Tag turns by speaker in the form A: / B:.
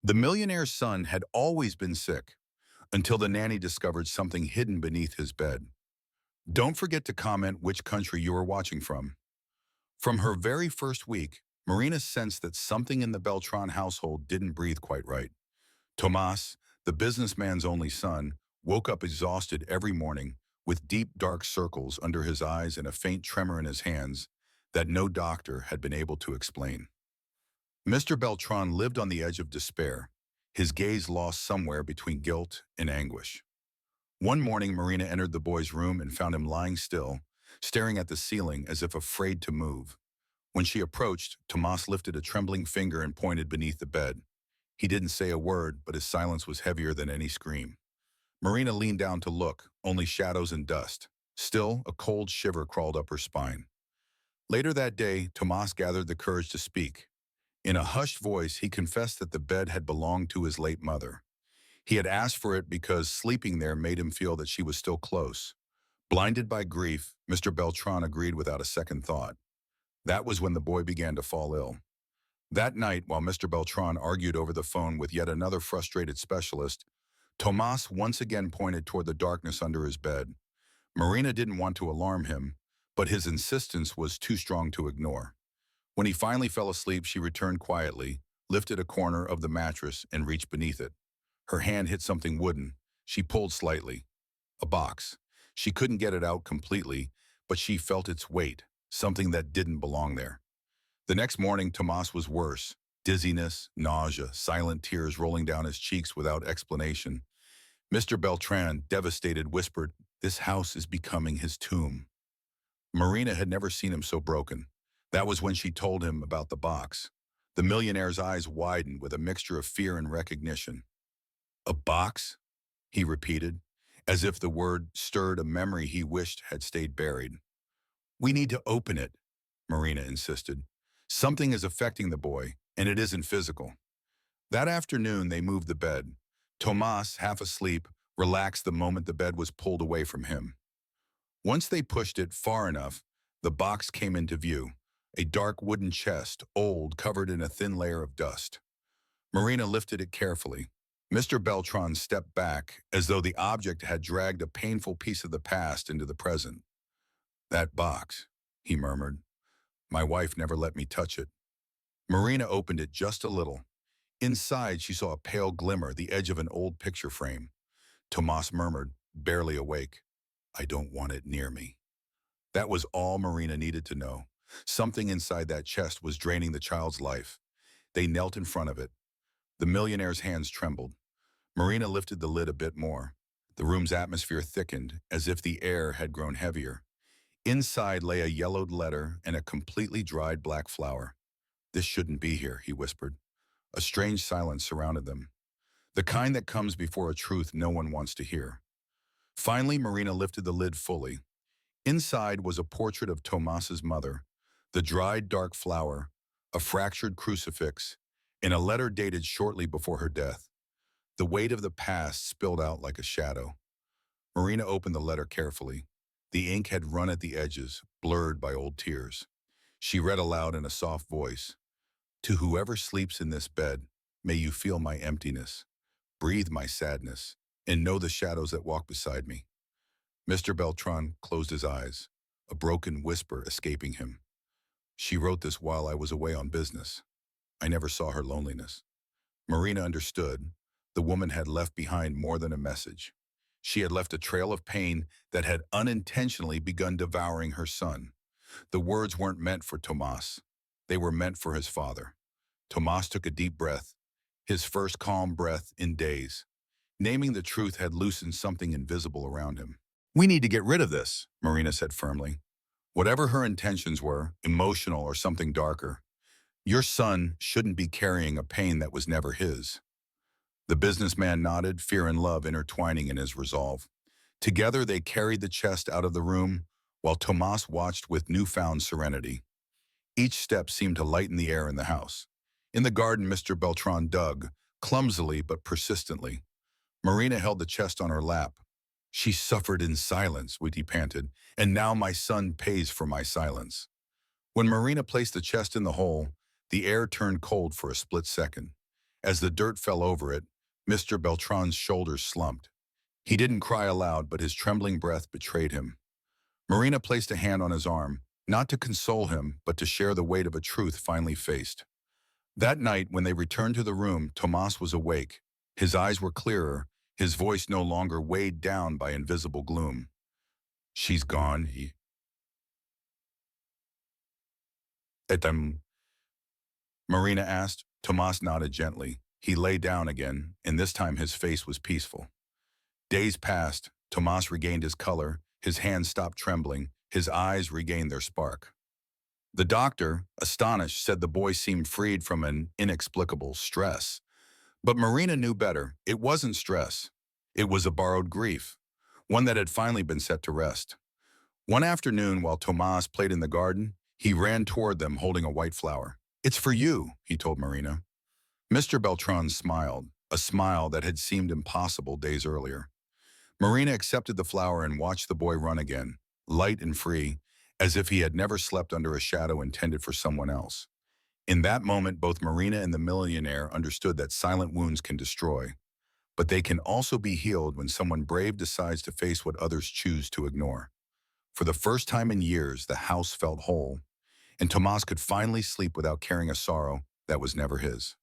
A: The millionaire's son had always been sick until the nanny discovered something hidden beneath his bed. Don't forget to comment which country you are watching from. From her very first week, Marina sensed that something in the Beltran household didn't breathe quite right. Tomás, the businessman's only son, woke up exhausted every morning with deep dark circles under his eyes and a faint tremor in his hands that no doctor had been able to explain. Mr. Beltran lived on the edge of despair, his gaze lost somewhere between guilt and anguish. One morning, Marina entered the boy's room and found him lying still, staring at the ceiling as if afraid to move. When she approached, Tomás lifted a trembling finger and pointed beneath the bed. He didn't say a word, but his silence was heavier than any scream. Marina leaned down to look, only shadows and dust. Still, a cold shiver crawled up her spine. Later that day, Tomás gathered the courage to speak. In a hushed voice, he confessed that the bed had belonged to his late mother. He had asked for it because sleeping there made him feel that she was still close. Blinded by grief, Mr. Beltran agreed without a second thought. That was when the boy began to fall ill. That night, while Mr. Beltran argued over the phone with yet another frustrated specialist, Tomás once again pointed toward the darkness under his bed. Marina didn't want to alarm him, but his insistence was too strong to ignore. When he finally fell asleep, she returned quietly, lifted a corner of the mattress, and reached beneath it. Her hand hit something wooden. She pulled slightly. A box. She couldn't get it out completely, but she felt its weight, something that didn't belong there. The next morning, Tomás was worse. Dizziness, nausea, silent tears rolling down his cheeks without explanation. Mr. Beltran, devastated, whispered, "This house is becoming his tomb." Marina had never seen him so broken. That was when she told him about the box. The millionaire's eyes widened with a mixture of fear and recognition. "A box?" he repeated, as if the word stirred a memory he wished had stayed buried. "We need to open it," Marina insisted. "Something is affecting the boy, and it isn't physical." That afternoon, they moved the bed. Tomás, half asleep, relaxed the moment the bed was pulled away from him. Once they pushed it far enough, the box came into view, a dark wooden chest, old, covered in a thin layer of dust. Marina lifted it carefully. Mr. Beltran stepped back, as though the object had dragged a painful piece of the past into the present. "That box," he murmured. "My wife never let me touch it." Marina opened it just a little. Inside, she saw a pale glimmer, the edge of an old picture frame. Tomás murmured, barely awake, "I don't want it near me." That was all Marina needed to know. Something inside that chest was draining the child's life. They knelt in front of it. The millionaire's hands trembled. Marina lifted the lid a bit more. The room's atmosphere thickened, as if the air had grown heavier. Inside lay a yellowed letter and a completely dried black flower. "This shouldn't be here," he whispered. A strange silence surrounded them, the kind that comes before a truth no one wants to hear. Finally, Marina lifted the lid fully. Inside was a portrait of Tomás's mother, the dried dark flower, a fractured crucifix, and a letter dated shortly before her death. The weight of the past spilled out like a shadow. Marina opened the letter carefully. The ink had run at the edges, blurred by old tears. She read aloud in a soft voice, "To whoever sleeps in this bed, may you feel my emptiness, breathe my sadness, and know the shadows that walk beside me." Mr. Beltran closed his eyes, a broken whisper escaping him. "She wrote this while I was away on business. I never saw her loneliness." Marina understood. The woman had left behind more than a message. She had left a trail of pain that had unintentionally begun devouring her son. The words weren't meant for Tomás. They were meant for his father. Tomás took a deep breath, his first calm breath in days. Naming the truth had loosened something invisible around him. "We need to get rid of this," Marina said firmly. Whatever her intentions were, emotional or something darker, your son shouldn't be carrying a pain that was never his. The businessman nodded, fear and love intertwining in his resolve. Together they carried the chest out of the room, while Tomás watched with newfound serenity. Each step seemed to lighten the air in the house. In the garden, Mr. Beltran dug, clumsily but persistently. Marina held the chest on her lap. "She suffered in silence," Witty panted, "and now my son pays for my silence." When Marina placed the chest in the hole, the air turned cold for a split second. As the dirt fell over it, Mr. Beltran's shoulders slumped. He didn't cry aloud, but his trembling breath betrayed him. Marina placed a hand on his arm, not to console him, but to share the weight of a truth finally faced. That night, when they returned to the room, Tomás was awake. His eyes were clearer, his voice no longer weighed down by invisible gloom. "She's gone," he... Etam, Marina asked. Tomás nodded gently. He lay down again, and this time his face was peaceful. Days passed. Tomás regained his color, his hands stopped trembling, his eyes regained their spark. The doctor, astonished, said the boy seemed freed from an inexplicable stress. But Marina knew better. It wasn't stress. It was a borrowed grief, one that had finally been set to rest. One afternoon, while Tomás played in the garden, he ran toward them holding a white flower. "It's for you," he told Marina. Mr. Beltran smiled, a smile that had seemed impossible days earlier. Marina accepted the flower and watched the boy run again, light and free, as if he had never slept under a shadow intended for someone else. In that moment, both Marina and the millionaire understood that silent wounds can destroy, but they can also be healed when someone brave decides to face what others choose to ignore. For the first time in years, the house felt whole, and Tomás could finally sleep without carrying a sorrow that was never his.